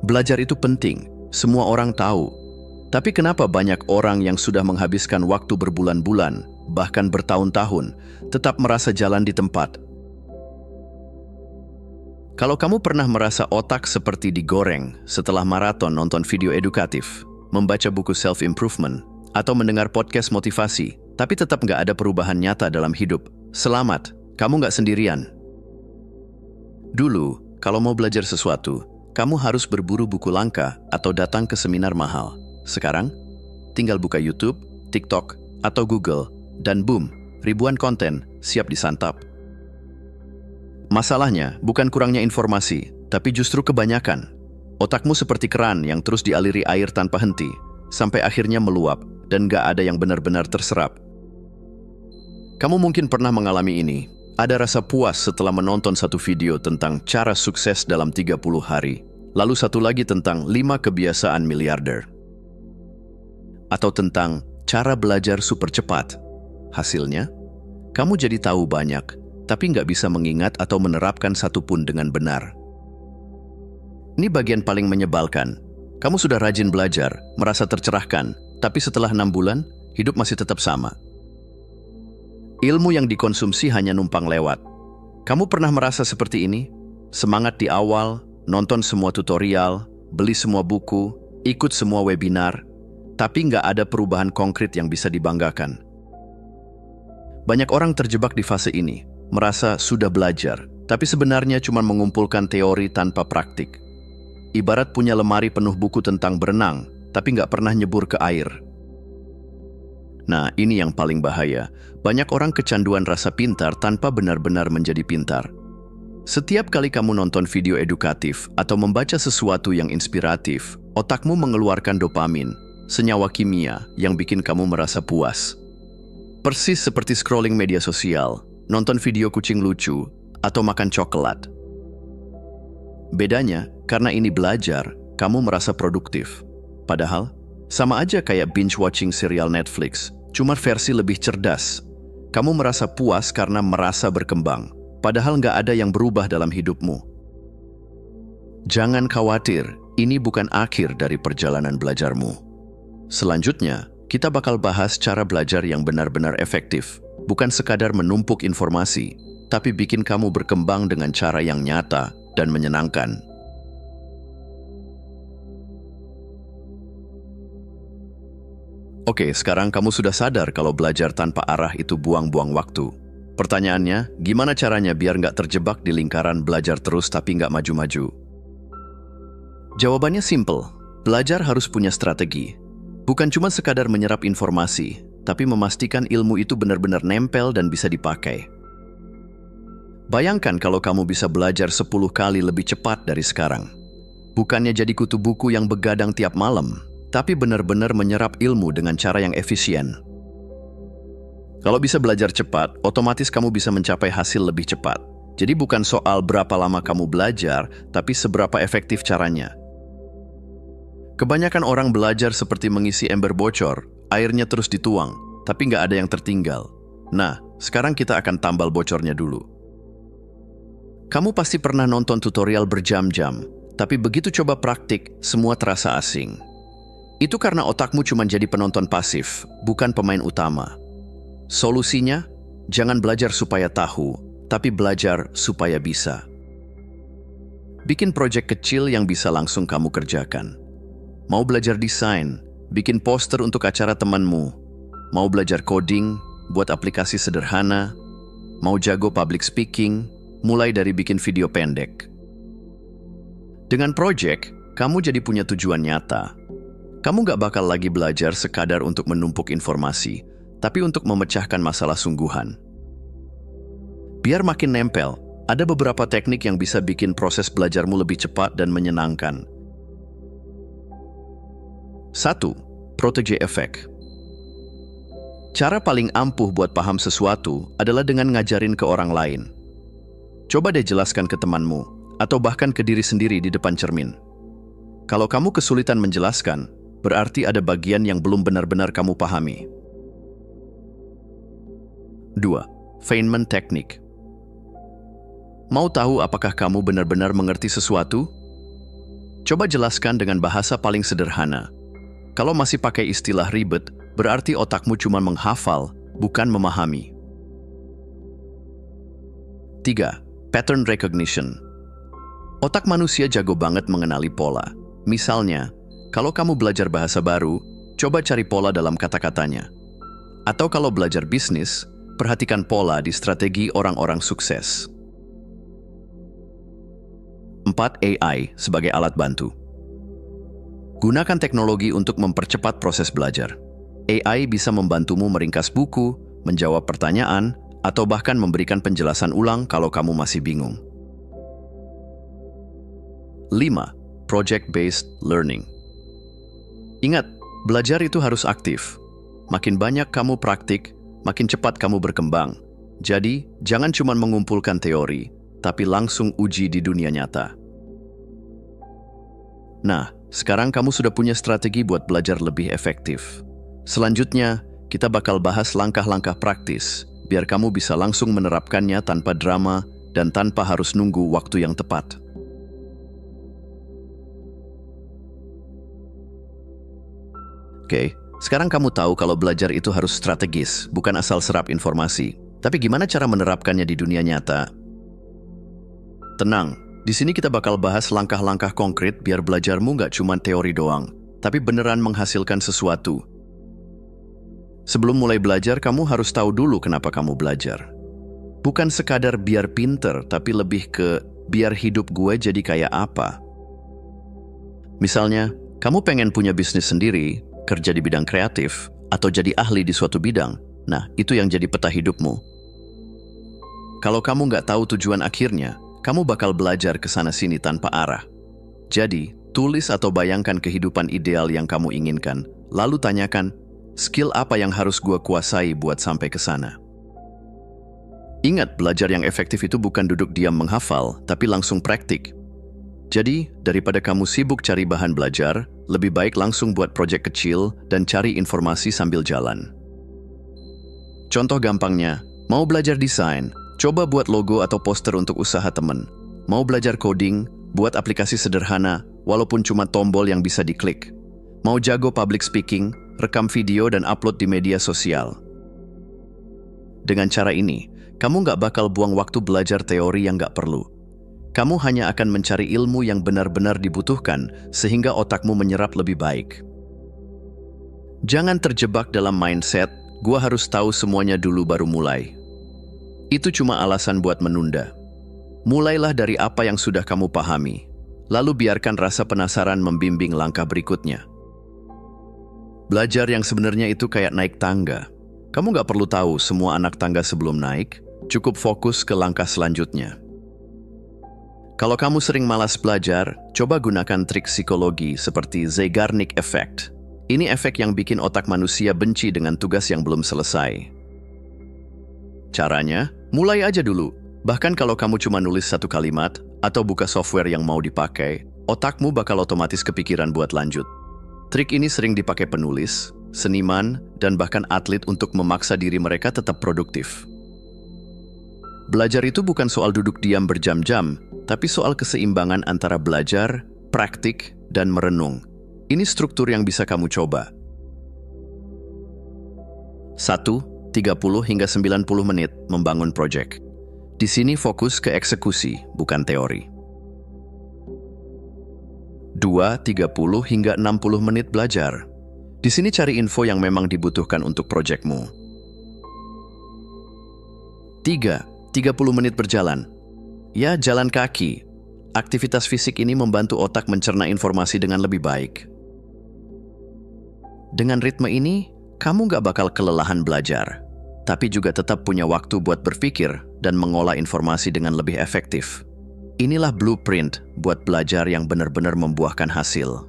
Belajar itu penting, semua orang tahu. Tapi kenapa banyak orang yang sudah menghabiskan waktu berbulan-bulan, bahkan bertahun-tahun, tetap merasa jalan di tempat? Kalau kamu pernah merasa otak seperti digoreng setelah maraton nonton video edukatif, membaca buku self-improvement, atau mendengar podcast motivasi, tapi tetap nggak ada perubahan nyata dalam hidup, selamat, kamu nggak sendirian. Dulu, kalau mau belajar sesuatu, kamu harus berburu buku langka atau datang ke seminar mahal. Sekarang, tinggal buka YouTube, TikTok, atau Google, dan boom, ribuan konten siap disantap. Masalahnya bukan kurangnya informasi, tapi justru kebanyakan. Otakmu seperti keran yang terus dialiri air tanpa henti, sampai akhirnya meluap dan gak ada yang benar-benar terserap. Kamu mungkin pernah mengalami ini. Ada rasa puas setelah menonton satu video tentang cara sukses dalam 30 hari. Lalu satu lagi tentang 5 kebiasaan miliarder. Atau tentang cara belajar super cepat. Hasilnya, kamu jadi tahu banyak, tapi nggak bisa mengingat atau menerapkan satu pun dengan benar. Ini bagian paling menyebalkan. Kamu sudah rajin belajar, merasa tercerahkan, tapi setelah 6 bulan, hidup masih tetap sama. Ilmu yang dikonsumsi hanya numpang lewat. Kamu pernah merasa seperti ini? Semangat di awal, nonton semua tutorial, beli semua buku, ikut semua webinar, tapi nggak ada perubahan konkret yang bisa dibanggakan. Banyak orang terjebak di fase ini, merasa sudah belajar, tapi sebenarnya cuma mengumpulkan teori tanpa praktik. Ibarat punya lemari penuh buku tentang berenang, tapi nggak pernah nyebur ke air. Nah, ini yang paling bahaya. Banyak orang kecanduan rasa pintar tanpa benar-benar menjadi pintar. Setiap kali kamu nonton video edukatif atau membaca sesuatu yang inspiratif, otakmu mengeluarkan dopamin, senyawa kimia yang bikin kamu merasa puas. Persis seperti scrolling media sosial, nonton video kucing lucu, atau makan coklat. Bedanya, karena ini belajar, kamu merasa produktif. Padahal, sama aja kayak binge-watching serial Netflix, cuma versi lebih cerdas. Kamu merasa puas karena merasa berkembang, padahal nggak ada yang berubah dalam hidupmu. Jangan khawatir, ini bukan akhir dari perjalanan belajarmu. Selanjutnya, kita bakal bahas cara belajar yang benar-benar efektif, bukan sekadar menumpuk informasi, tapi bikin kamu berkembang dengan cara yang nyata dan menyenangkan. Oke, sekarang kamu sudah sadar kalau belajar tanpa arah itu buang-buang waktu. Pertanyaannya, gimana caranya biar nggak terjebak di lingkaran belajar terus tapi nggak maju-maju? Jawabannya simple, belajar harus punya strategi. Bukan cuma sekadar menyerap informasi, tapi memastikan ilmu itu benar-benar nempel dan bisa dipakai. Bayangkan kalau kamu bisa belajar 10 kali lebih cepat dari sekarang. Bukannya jadi kutu buku yang begadang tiap malam, tapi benar-benar menyerap ilmu dengan cara yang efisien. Kalau bisa belajar cepat, otomatis kamu bisa mencapai hasil lebih cepat. Jadi bukan soal berapa lama kamu belajar, tapi seberapa efektif caranya. Kebanyakan orang belajar seperti mengisi ember bocor, airnya terus dituang, tapi nggak ada yang tertinggal. Nah, sekarang kita akan tambal bocornya dulu. Kamu pasti pernah nonton tutorial berjam-jam, tapi begitu coba praktik, semua terasa asing. Itu karena otakmu cuma jadi penonton pasif, bukan pemain utama. Solusinya, jangan belajar supaya tahu, tapi belajar supaya bisa. Bikin proyek kecil yang bisa langsung kamu kerjakan. Mau belajar desain, bikin poster untuk acara temanmu. Mau belajar coding, buat aplikasi sederhana. Mau jago public speaking, mulai dari bikin video pendek. Dengan proyek, kamu jadi punya tujuan nyata. Kamu gak bakal lagi belajar sekadar untuk menumpuk informasi, tapi untuk memecahkan masalah sungguhan. Biar makin nempel, ada beberapa teknik yang bisa bikin proses belajarmu lebih cepat dan menyenangkan. 1. Protege Effect. Cara paling ampuh buat paham sesuatu adalah dengan ngajarin ke orang lain. Coba deh jelaskan ke temanmu, atau bahkan ke diri sendiri di depan cermin. Kalau kamu kesulitan menjelaskan, berarti ada bagian yang belum benar-benar kamu pahami. 2. Feynman Technique. Mau tahu apakah kamu benar-benar mengerti sesuatu? Coba jelaskan dengan bahasa paling sederhana. Kalau masih pakai istilah ribet, berarti otakmu cuma menghafal, bukan memahami. 3. Pattern recognition. Otak manusia jago banget mengenali pola. Misalnya, kalau kamu belajar bahasa baru, coba cari pola dalam kata-katanya. Atau kalau belajar bisnis, perhatikan pola di strategi orang-orang sukses. 4. AI sebagai alat bantu. Gunakan teknologi untuk mempercepat proses belajar. AI bisa membantumu meringkas buku, menjawab pertanyaan, atau bahkan memberikan penjelasan ulang kalau kamu masih bingung. 5. Project-based learning. Ingat, belajar itu harus aktif. Makin banyak kamu praktik, makin cepat kamu berkembang. Jadi, jangan cuma mengumpulkan teori, tapi langsung uji di dunia nyata. Nah, sekarang kamu sudah punya strategi buat belajar lebih efektif. Selanjutnya, kita bakal bahas langkah-langkah praktis, biar kamu bisa langsung menerapkannya tanpa drama dan tanpa harus nunggu waktu yang tepat. Oke, sekarang kamu tahu kalau belajar itu harus strategis, bukan asal serap informasi. Tapi gimana cara menerapkannya di dunia nyata? Tenang, di sini kita bakal bahas langkah-langkah konkret biar belajarmu nggak cuma teori doang, tapi beneran menghasilkan sesuatu. Sebelum mulai belajar, kamu harus tahu dulu kenapa kamu belajar. Bukan sekadar biar pinter, tapi lebih ke biar hidup gue jadi kayak apa. Misalnya, kamu pengen punya bisnis sendiri, kerja di bidang kreatif, atau jadi ahli di suatu bidang. Nah, itu yang jadi peta hidupmu. Kalau kamu nggak tahu tujuan akhirnya, kamu bakal belajar ke sana-sini tanpa arah. Jadi, tulis atau bayangkan kehidupan ideal yang kamu inginkan, lalu tanyakan, skill apa yang harus gue kuasai buat sampai ke sana? Ingat, belajar yang efektif itu bukan duduk diam menghafal, tapi langsung praktik. Jadi, daripada kamu sibuk cari bahan belajar, lebih baik langsung buat proyek kecil dan cari informasi sambil jalan. Contoh gampangnya, mau belajar desain, coba buat logo atau poster untuk usaha temen. Mau belajar coding, buat aplikasi sederhana, walaupun cuma tombol yang bisa diklik. Mau jago public speaking, rekam video dan upload di media sosial. Dengan cara ini, kamu nggak bakal buang waktu belajar teori yang nggak perlu. Kamu hanya akan mencari ilmu yang benar-benar dibutuhkan, sehingga otakmu menyerap lebih baik. Jangan terjebak dalam mindset, gua harus tahu semuanya dulu baru mulai. Itu cuma alasan buat menunda. Mulailah dari apa yang sudah kamu pahami, lalu biarkan rasa penasaran membimbing langkah berikutnya. Belajar yang sebenarnya itu kayak naik tangga. Kamu nggak perlu tahu semua anak tangga sebelum naik, cukup fokus ke langkah selanjutnya. Kalau kamu sering malas belajar, coba gunakan trik psikologi seperti Zeigarnik Effect. Ini efek yang bikin otak manusia benci dengan tugas yang belum selesai. Caranya, mulai aja dulu. Bahkan kalau kamu cuma nulis satu kalimat atau buka software yang mau dipakai, otakmu bakal otomatis kepikiran buat lanjut. Trik ini sering dipakai penulis, seniman, dan bahkan atlet untuk memaksa diri mereka tetap produktif. Belajar itu bukan soal duduk diam berjam-jam, tapi soal keseimbangan antara belajar, praktik, dan merenung. Ini struktur yang bisa kamu coba. 1. 30 hingga 90 menit membangun proyek. Di sini fokus ke eksekusi, bukan teori. 2. 30 hingga 60 menit belajar. Di sini cari info yang memang dibutuhkan untuk proyekmu. 3. 30 menit berjalan. Ya, jalan kaki. Aktivitas fisik ini membantu otak mencerna informasi dengan lebih baik. Dengan ritme ini, kamu nggak bakal kelelahan belajar, tapi juga tetap punya waktu buat berpikir dan mengolah informasi dengan lebih efektif. Inilah blueprint buat belajar yang benar-benar membuahkan hasil.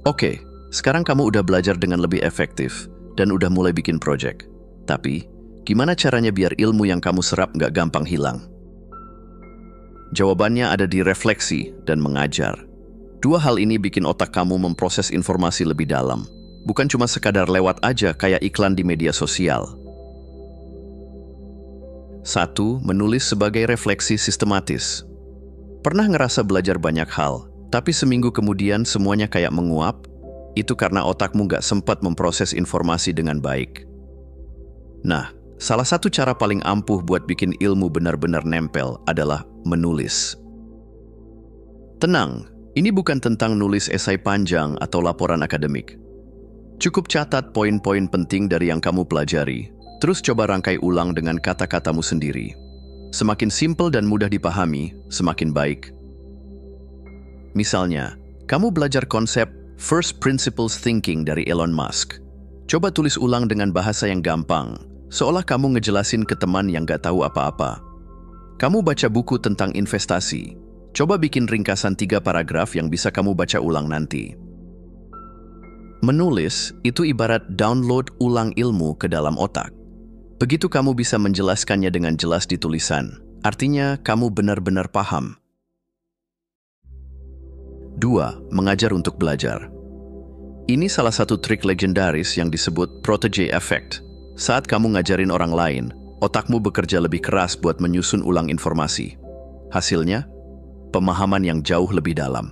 Oke, sekarang kamu udah belajar dengan lebih efektif dan udah mulai bikin proyek. Tapi, gimana caranya biar ilmu yang kamu serap nggak gampang hilang? Jawabannya ada di refleksi dan mengajar. Dua hal ini bikin otak kamu memproses informasi lebih dalam. Bukan cuma sekadar lewat aja kayak iklan di media sosial. 1. Menulis sebagai refleksi sistematis. Pernah ngerasa belajar banyak hal, tapi seminggu kemudian semuanya kayak menguap? Itu karena otakmu nggak sempat memproses informasi dengan baik. Nah, salah satu cara paling ampuh buat bikin ilmu benar-benar nempel adalah menulis. Tenang, ini bukan tentang nulis esai panjang atau laporan akademik. Cukup catat poin-poin penting dari yang kamu pelajari, terus coba rangkai ulang dengan kata-katamu sendiri. Semakin simpel dan mudah dipahami, semakin baik. Misalnya, kamu belajar konsep First Principles Thinking dari Elon Musk. Coba tulis ulang dengan bahasa yang gampang, seolah kamu ngejelasin ke teman yang gak tahu apa-apa. Kamu baca buku tentang investasi. Coba bikin ringkasan 3 paragraf yang bisa kamu baca ulang nanti. Menulis itu ibarat download ulang ilmu ke dalam otak. Begitu kamu bisa menjelaskannya dengan jelas di tulisan, artinya kamu benar-benar paham. 2. Mengajar untuk belajar. Ini salah satu trik legendaris yang disebut protege effect. Saat kamu ngajarin orang lain, otakmu bekerja lebih keras buat menyusun ulang informasi. Hasilnya, pemahaman yang jauh lebih dalam.